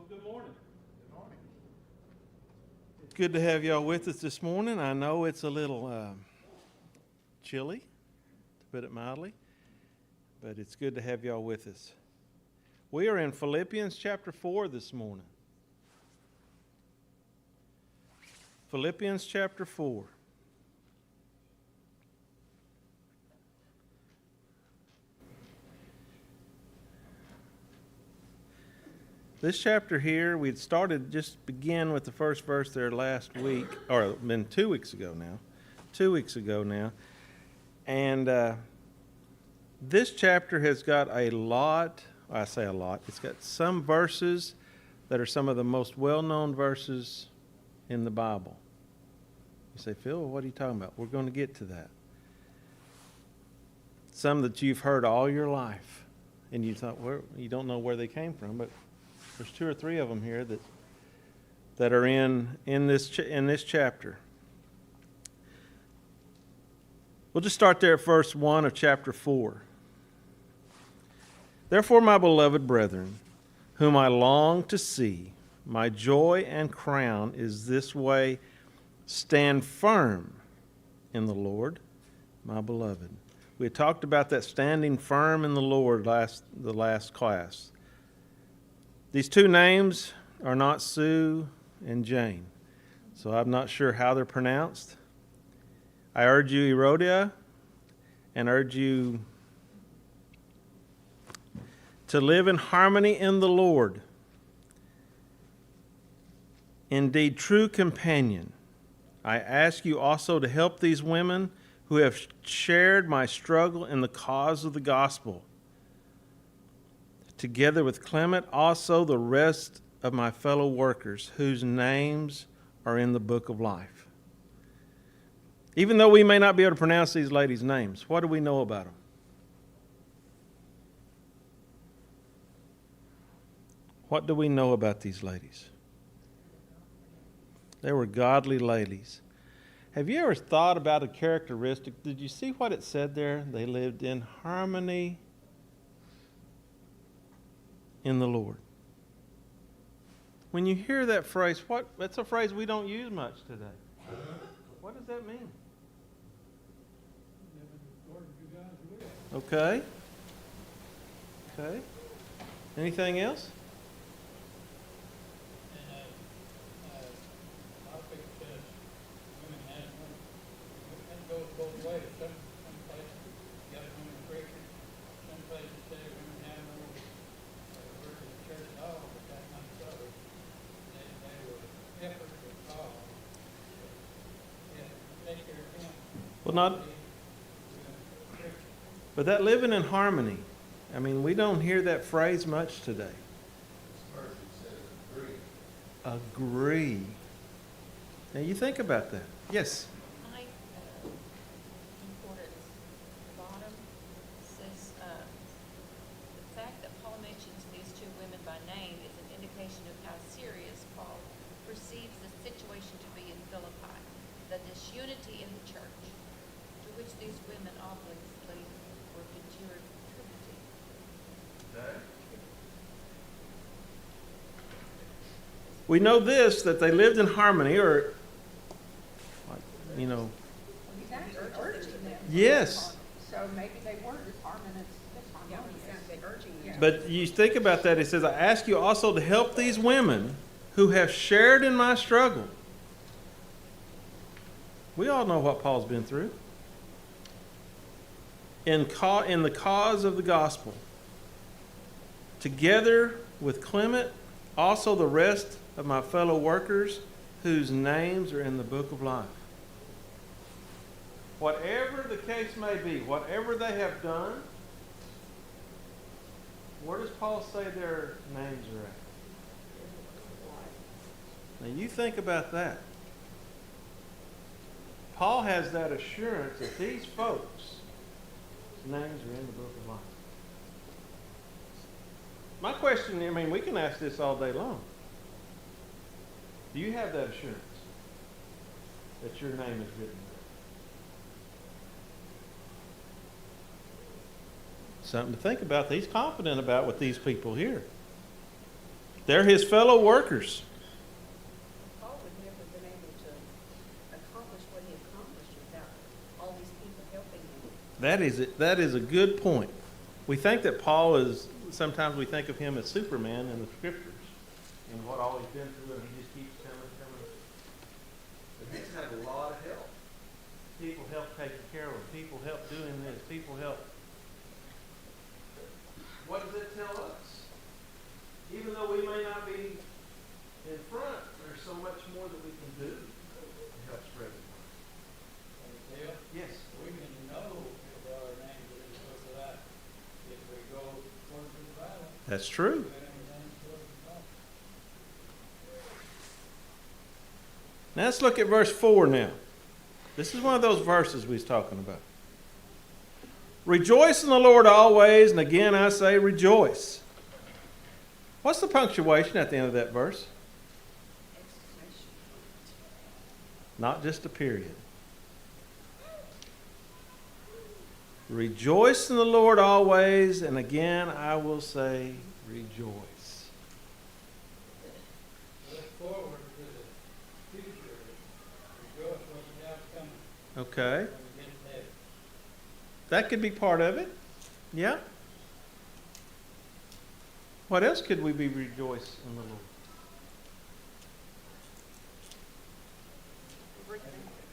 Good morning. Good morning. It's good to have y'all with us this morning. I know it's a little chilly, to put it mildly, but it's good to have y'all with us. We are in Philippians chapter 4 this morning. Philippians chapter 4. This chapter here, we'd started, just begin with the first verse there last week, or been 2 weeks ago now. 2 weeks ago now. And this chapter has got a lot, I say a lot, it's got some verses that are some of the most well-known verses in the Bible. You say, Phil, what are you talking about? We're going to get to that. Some that you've heard all your life, and you thought, well, you don't know where they came from, but there's 2 or 3 of them here that are in this chapter. We'll just start there at verse 1 of chapter 4. Therefore, my beloved brethren, whom I long to see, my joy and crown is this way: stand firm in the Lord, my beloved. We had talked about that standing firm in the Lord the last class. These 2 names are not Sue and Jane, so I'm not sure how they're pronounced. I urge you, Erodia, and urge you to live in harmony in the Lord. Indeed, true companion, I ask you also to help these women who have shared my struggle in the cause of the gospel, together with Clement, also the rest of my fellow workers whose names are in the book of life. Even though we may not be able to pronounce these ladies' names, what do we know about them? What do we know about these ladies? They were godly ladies. Have you ever thought about a characteristic? Did you see what it said there? They lived in harmony in the Lord. When you hear that phrase, that's a phrase we don't use much today. What does that mean? Okay. Okay. Anything else? I think women goes both ways. Some places you got women preaching. Some places say women have no work in the church at all, but that's not so. They were shepherds of Paul. Yeah, take care of him. Well, not. But that living in harmony, I mean, we don't hear that phrase much today. Agree. Now you think about that. Yes. Importance. The bottom says the fact that Paul mentions these 2 women by name is an indication of how serious Paul perceives the situation to be in Philippi, the disunity in the church, to which these women obviously were contributing. We know this, that they lived in harmony, or, you know. He's actually urging them. Yes. So maybe they weren't as harmonious. Yeah. But you think about that, it says, I ask you also to help these women who have shared in my struggle. We all know what Paul's been through. In the cause of the gospel. Together with Clement, also the rest of my fellow workers whose names are in the book of life. Whatever the case may be, whatever they have done, where does Paul say their names are at? Now you think about that. Paul has that assurance that these folks' names are in the book of life. My question, I mean, we can ask this all day long. Do you have that assurance that your name is written there? Something to think about. He's confident about with these people here. They're his fellow workers. Paul would never have been able to accomplish what he accomplished without all these people helping him. That is a good point. We think that Paul is, sometimes we think of him as Superman in the scriptures and what all he's been through, and he just keeps coming. But he's had a lot of help. People help taking care of him. People help doing this. People help. What does it tell us? Even though we may not be in front, there's so much more that we can do to help spread the word. Dale, Yes. we can know if our names are in the book of life if we go according to the Bible. That's true. Do everything according to the Bible. Now let's look at verse 4 now. This is one of those verses we was talking about. Rejoice in the Lord always, and again I say rejoice. What's the punctuation at the end of that verse? Exclamation point. Not just a period. Rejoice in the Lord always, and again I will say rejoice. Look forward to the future. Rejoice what you have coming Okay. when we get there. That could be part of it. Yeah. What else could we be rejoice in the Lord? Everything,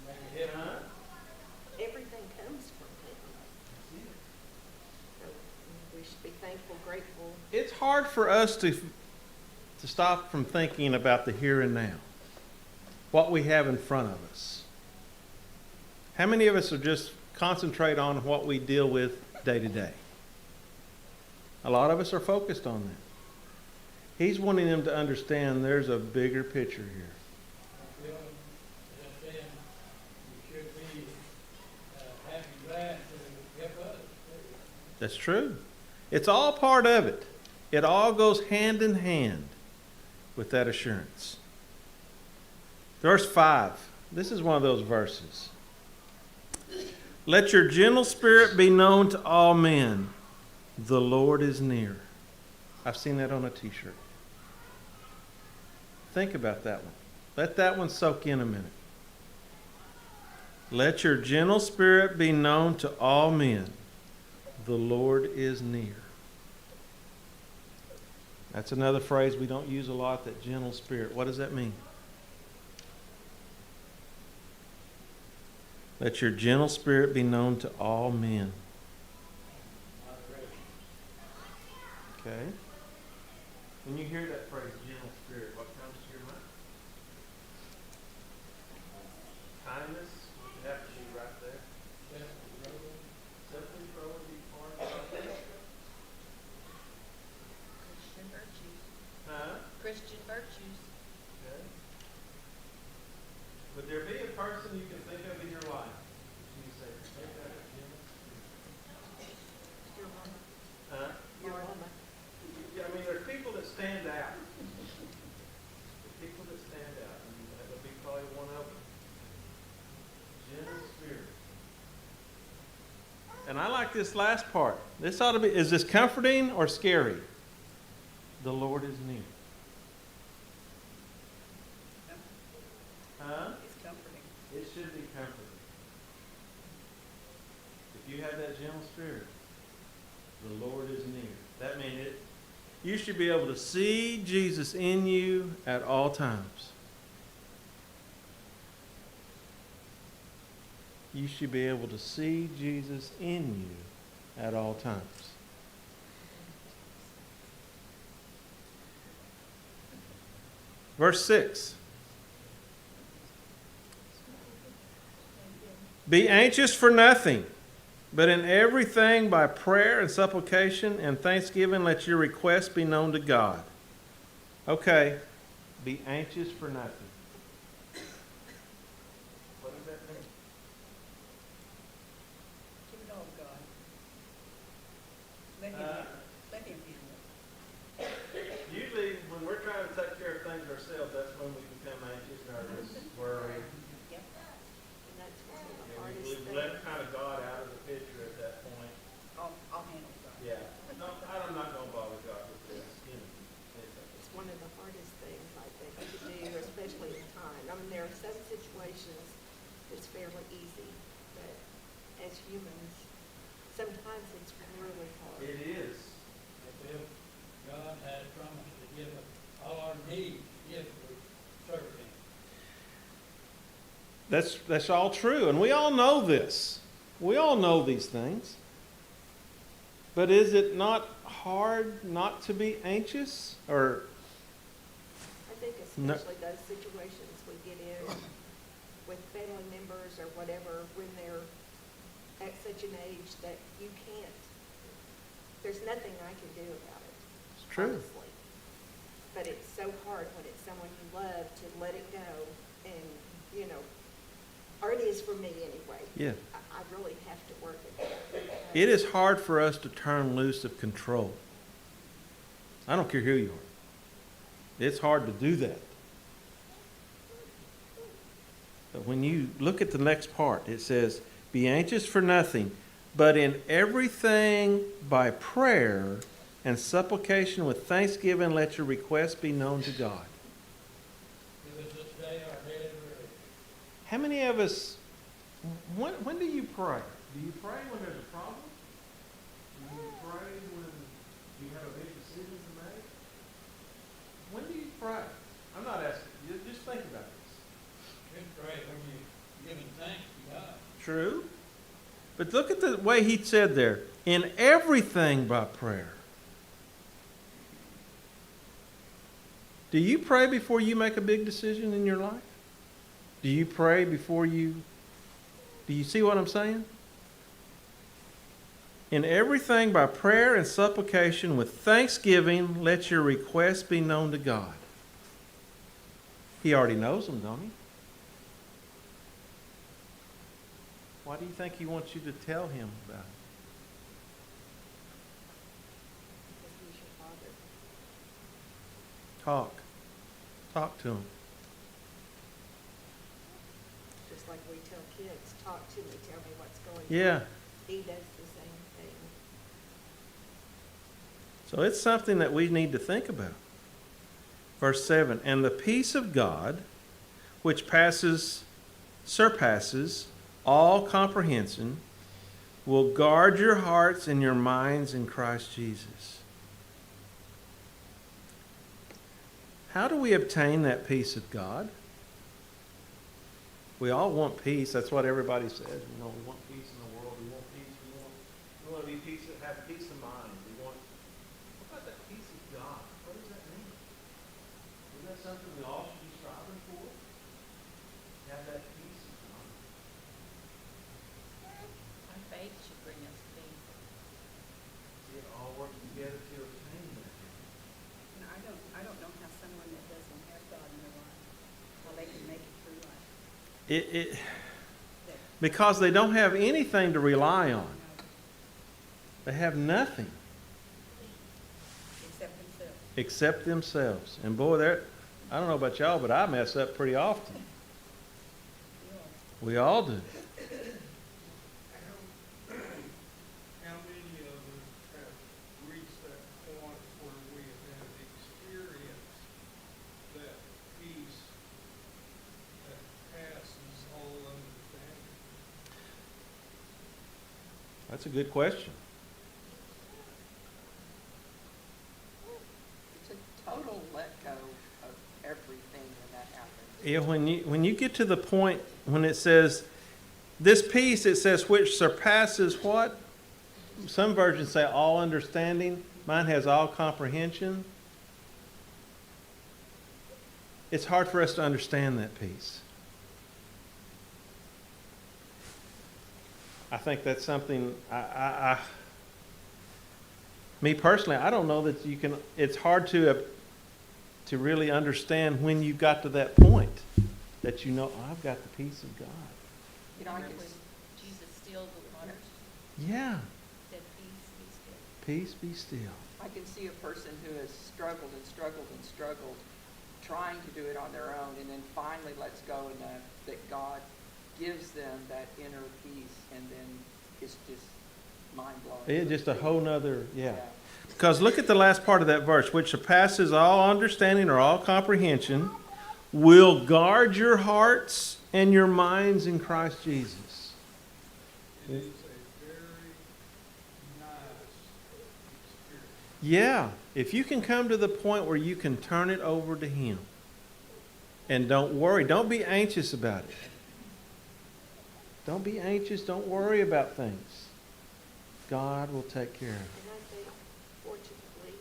Maybe hit on everything comes from him. So we should be thankful, grateful. It's hard for us to stop from thinking about the here and now, what we have in front of us. How many of us are just concentrate on what we deal with day to day? A lot of us are focused on that. He's wanting them to understand there's a bigger picture here. I feel, as I said, we should be happy, glad to help others. That's true. It's all part of it. It all goes hand in hand with that assurance. Verse 5. This is one of those verses. Let your gentle spirit be known to all men. The Lord is near. I've seen that on a t-shirt. Think about that one. Let that one soak in a minute. Let your gentle spirit be known to all men. The Lord is near. That's another phrase we don't use a lot, that gentle spirit. What does that mean? Let your gentle spirit be known to all men. Moderation. Okay? When you hear that phrase, gentle spirit, what comes to your mind? Kindness, which would have to be right there. Simply throw and be part of something. Christian virtues. Huh? Christian virtues. Okay. Would there be a person you can think of in your life? You say, take that as gentle spirit. Your mama. Huh? Your mama. Yeah, I mean, there's people that stand out. There's people that stand out, and that would be probably one of them. Gentle spirit. And I like this last part. This ought to be, is this comforting or scary? The Lord is near. Huh? It's comforting. It should be comforting. If you have that gentle spirit, the Lord is near. That means it. You should be able to see Jesus in you at all times. You should be able to see Jesus in you at all times. Verse 6. Be anxious for nothing, but in everything by prayer and supplication and thanksgiving let your requests be known to God. Okay, be anxious for nothing. What does that mean? Give it all to God. Let him Uh, handle it. Let him handle it. Usually, when we're trying to take care of things ourselves, that's when we become anxious, nervous, worried. Yep. And that's one of the You know, hardest we've things. left kind of God out of the picture at that point. I'll handle God. Yeah. No, I'm not going to bother God with this. You know, It's one of the the hardest things, I think, to do, especially in time. I mean, there are some situations that's fairly easy, but as humans, sometimes it's really hard. is. If God had promised to give us all our needs if we serve Him. That's all true, and we all know this. We all know these things. But is it not hard not to be anxious? Or I think No. especially those situations we get in with family members or whatever, when they're at such an age that you can't, there's nothing I can do about it. it's true. Honestly. But it's so hard when it's someone you love to let it go and, you know, or it is for me anyway. Yeah. I really have to work at that. It is hard for us to turn loose of control. I don't care who you are. It's hard to do that. But when you look at the next part, it says, "Be anxious for nothing, but in everything by prayer and supplication with thanksgiving let your requests be known to God." Give us this day our daily bread. How many of us, when do you pray? Do you pray when there's a problem? Do you pray when you have a big decision to make? When do you pray? I'm not asking you, just think about this. You pray when you're giving thanks to God. True. But look at the way he said there, in everything by prayer. Do you pray before you make a big decision in your life? Do you pray before you, do you see what I'm saying? In everything by prayer and supplication with thanksgiving, let your requests be known to God. He already knows them, don't he? Why do you think he wants you to tell him about it? Because he's your father. Talk to him. Just like we tell kids, talk to me, tell me what's going on. Yeah. He does the same thing. So it's something that we need to think about. Verse 7, "And the peace of God, which surpasses all comprehension, will guard your hearts and your minds in Christ Jesus." How do we obtain that peace of God? We all want peace. That's what everybody says. You know, we want peace in the world. We want peace. We want to be peace, have peace of mind. We want. What about that peace of God? What does that mean? Isn't that something we all should be striving for? Have that peace of God. Our faith should bring us peace. See it all working together to obtain that. And I don't know how someone that doesn't have God in their life, how they can make it through life. Because they don't have anything to rely on. They have nothing Except themselves. except themselves. And boy, I don't know about y'all, but I mess up pretty often. We all do. How many of us have reached that point where we have experienced that peace that passes all understanding? That's a good question. It's a total let go of everything when that happens. Yeah, when you get to the point when it says, this peace, it says, which surpasses what? Some versions say all understanding. Mine has all comprehension. It's hard for us to understand that peace. I think that's something me personally, I don't know that you can, it's hard to really understand when you got to that point that you know, I've got the peace of God. You know, I Remember can, when Jesus stilled the waters, Yeah, said, "Peace, be still." peace be still. I can see a person who has struggled and struggled and struggled, trying to do it on their own, and then finally lets go enough that God gives them that inner peace, and then it's just mind blowing. It's just a whole nother, yeah. Because look at the last part of that verse, which surpasses all understanding or all comprehension, will guard your hearts and your minds in Christ Jesus. It is a very nice experience. Yeah, if you can come to the point where you can turn it over to Him. And don't worry, don't be anxious about it. Don't be anxious, don't worry about things. God will take care of it. And I think, fortunately,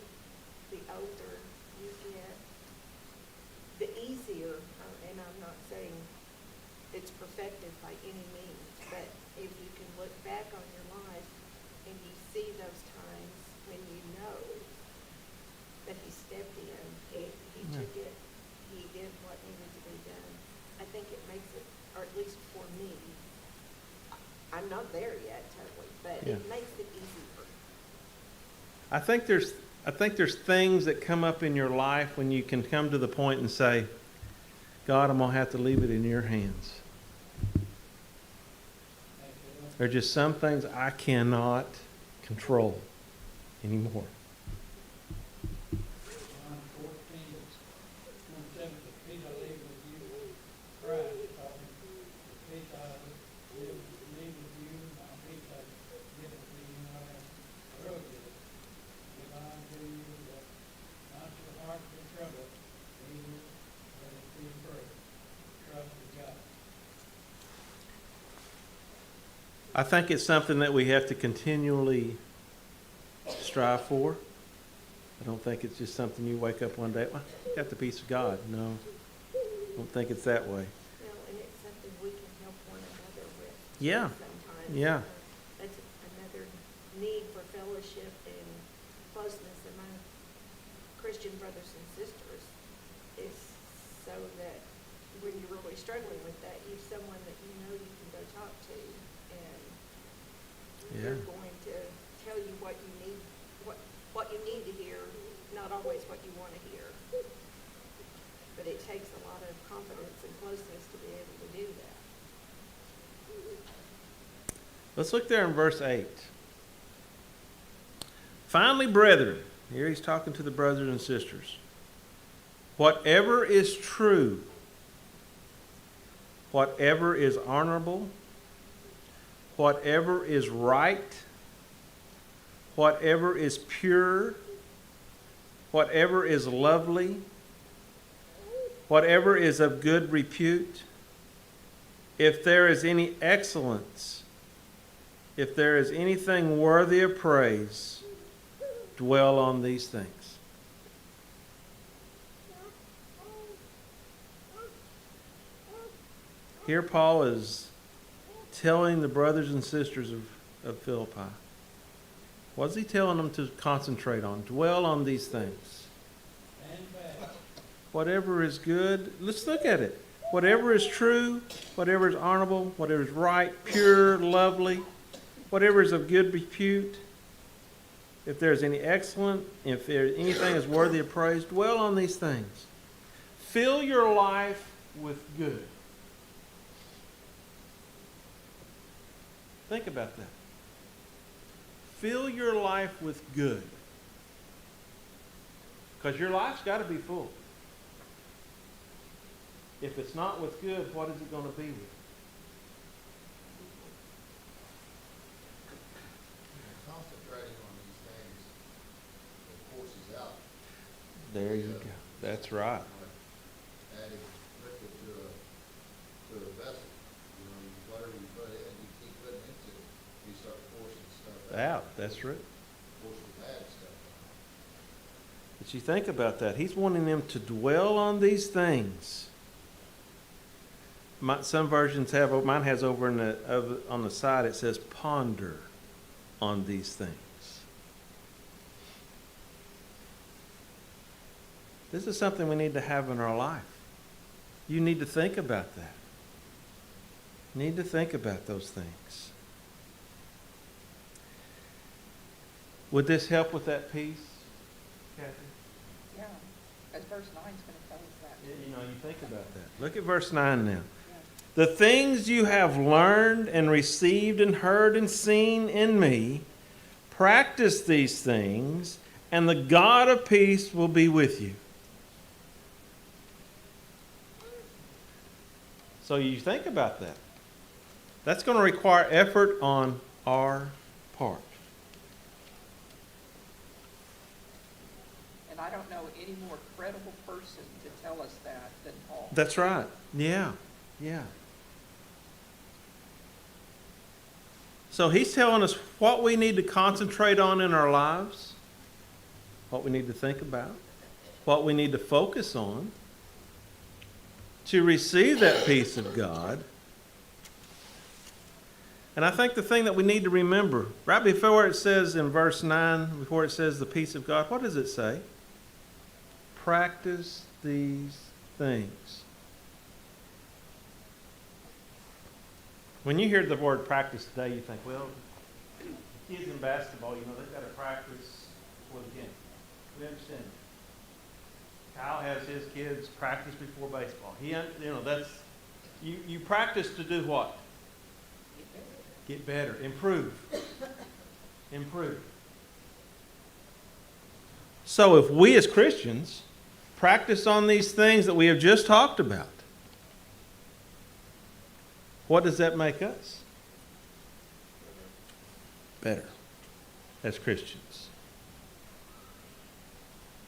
the older you get, the easier, and I'm not saying it's perfected by any means, but if you can look back on your life and you see those times when you know that He stepped in, He took it, He did what needed to be done, I think it makes it, or at least for me, I'm not there yet totally, but Yeah. it makes it easier. I think there's things that come up in your life when you can come to the point and say, God, I'm going to have to leave it in your hands. There are just some things I cannot control anymore. John 14:27, the peace I leave with you, Christ talking, the peace I leave with you, my peace I give to you, not as the world gives. Give I unto you, that not your heart be troubled, neither let it be afraid. Trust in God. I think it's something that we have to continually strive for. I don't think it's just something you wake up one day, well, I got the peace of God. No, I don't think it's that way. Well, and it's something we can help one another with. Yeah. Sometimes. Yeah. That's another need for fellowship and closeness among Christian brothers and sisters, is so that when you're really struggling with that, you have someone that you know you can go talk to, and they're Yeah. going to tell you what you need, what you need to hear, not always what you want to hear. But it takes a lot of confidence and closeness to be able to do that. Let's look there in verse 8. Finally, brethren, here he's talking to the brothers and sisters. Whatever is true, whatever is honorable, whatever is right, whatever is pure, whatever is lovely, whatever is of good repute, if there is any excellence, if there is anything worthy of praise, dwell on these things. Here Paul is telling the brothers and sisters of Philippi. What is he telling them to concentrate on? Dwell on these things. Stand fast. Whatever is good, let's look at it. Whatever is true, whatever is honorable, whatever is right, pure, lovely, whatever is of good repute, if there's any excellent, if there's anything is worthy of praise, dwell on these things. Fill your life with good. Think about that. Fill your life with good. Because your life's got to be full. If it's not with good, what is it going to be with? Concentrating on these things, it forces out. There you go. That's right. Like adding liquid to a vessel. You know, whatever you put in, you keep putting into it, you start forcing stuff out. That's right. Forcing bad stuff But you think about that. He's wanting them to dwell on these things. Some versions have, mine has over on the side, it says ponder on these things. This is something we need to have in our life. You need to think about that. You need to think about those things. Would this help with that piece, Kathy? Yeah, as verse 9 is going to tell us that. You know, you think about that. Look at verse 9 now. Yeah. The things you have learned and received and heard and seen in me, practice these things, and the God of peace will be with you. So you think about that. That's going to require effort on our part. And I don't know any more credible person to tell us that than Paul. That's right. Yeah. So he's telling us what we need to concentrate on in our lives, what we need to think about, what we need to focus on to receive that peace of God. And I think the thing that we need to remember, right before it says in verse 9, before it says the peace of God, what does it say? Practice these things. When you hear the word practice today, you think, well, kids in basketball, they've got to practice before the game. We understand that. Kyle has his kids practice before baseball. That's you practice to do what? Get better. Improve. So if we as Christians practice on these things that we have just talked about, what does that make us? Better as Christians.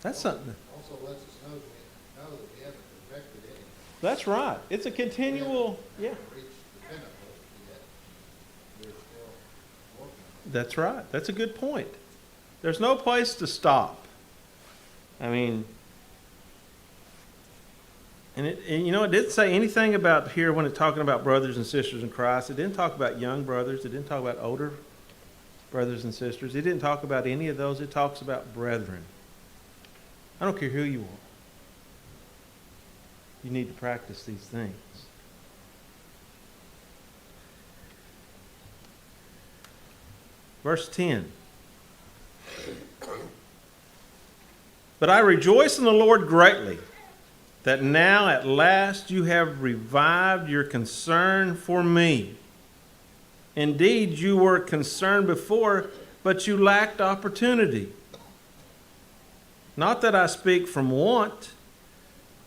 That's something. Also lets us know that we haven't perfected anything. That's right. It's a continual, We haven't reached the pinnacle yet. We're still working on it. That's right. That's a good point. There's no place to stop. I mean, and it didn't say anything about here when it's talking about brothers and sisters in Christ. It didn't talk about young brothers. It didn't talk about older brothers and sisters. It didn't talk about any of those. It talks about brethren. I don't care who you are. You need to practice these things. Verse 10. But I rejoice in the Lord greatly, that now at last you have revived your concern for me. Indeed, you were concerned before, but you lacked opportunity. Not that I speak from want,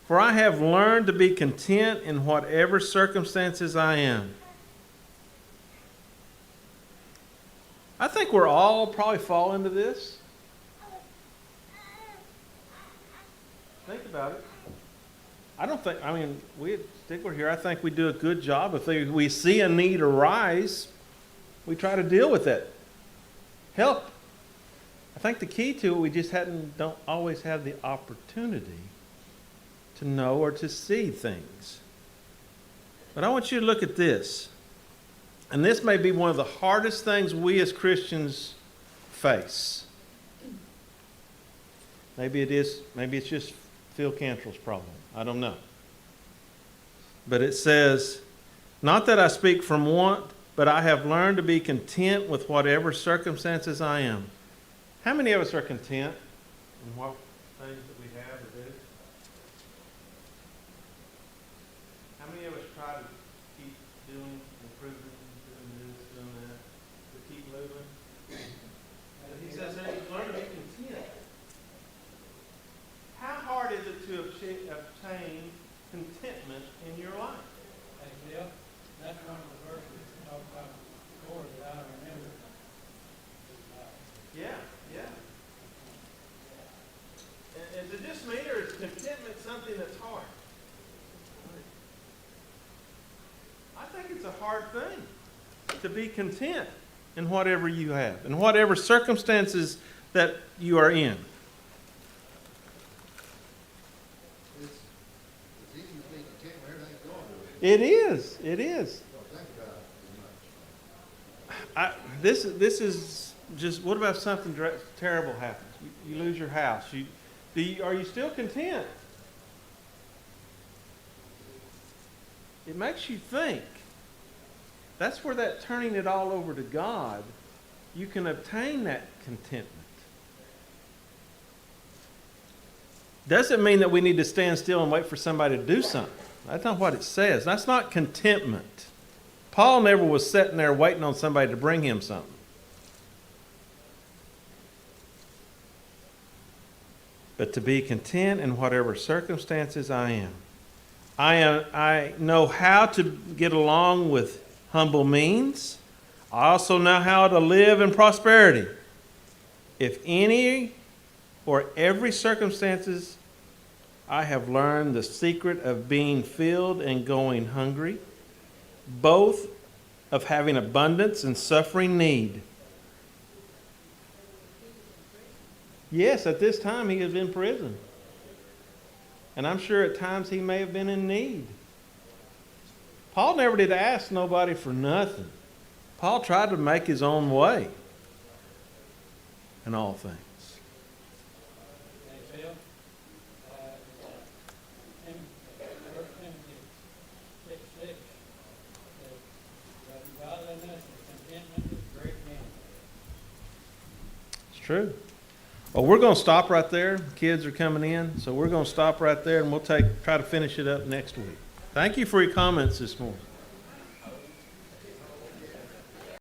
for I have learned to be content in whatever circumstances I am. I think we're all probably fall into this. Think about it. We at Stigler here, I think we do a good job. If we see a need arise, we try to deal with it. Help. I think the key to it, we just don't always have the opportunity to know or to see things. But I want you to look at this. And this may be one of the hardest things we as Christians face. Maybe it's just Phil Cantrell's problem. I don't know. But it says, not that I speak from want, but I have learned to be content with whatever circumstances I am. How many of us are content in what things that we have or do? How many of us try to keep doing, improving, doing this, doing that, to keep moving? And he says, hey, learn to be content. How hard is it to obtain contentment in your life? Hey, Bill, that's one of the verses that talk about the Lord that I remember. Yeah. Is it just me, or is contentment something that's hard? I think it's a hard thing to be content in whatever you have, in whatever circumstances that you are in. It's easy to be content when everything's going good. It is. Don't think about it as much. This is just, what about something terrible happens? You lose your house. Are you still content? It makes you think. That's where that turning it all over to God, you can obtain that contentment. Doesn't mean that we need to stand still and wait for somebody to do something. That's not what it says. That's not contentment. Paul never was sitting there waiting on somebody to bring him something. but to be content in whatever circumstances I am. I know how to get along with humble means. I also know how to live in prosperity. If any or every circumstances, I have learned the secret of being filled and going hungry, both of having abundance and suffering need. Yes, at this time he is in prison. And I'm sure at times he may have been in need. Paul never did ask nobody for nothing. Paul tried to make his own way in all things. Hey, Bill, First Timothy 6:6 says, "But godliness and contentment is great gain." It's true. Well, we're going to stop right there. Kids are coming in, so we're going to stop right there, and we'll try to finish it up next week. Thank you for your comments this morning.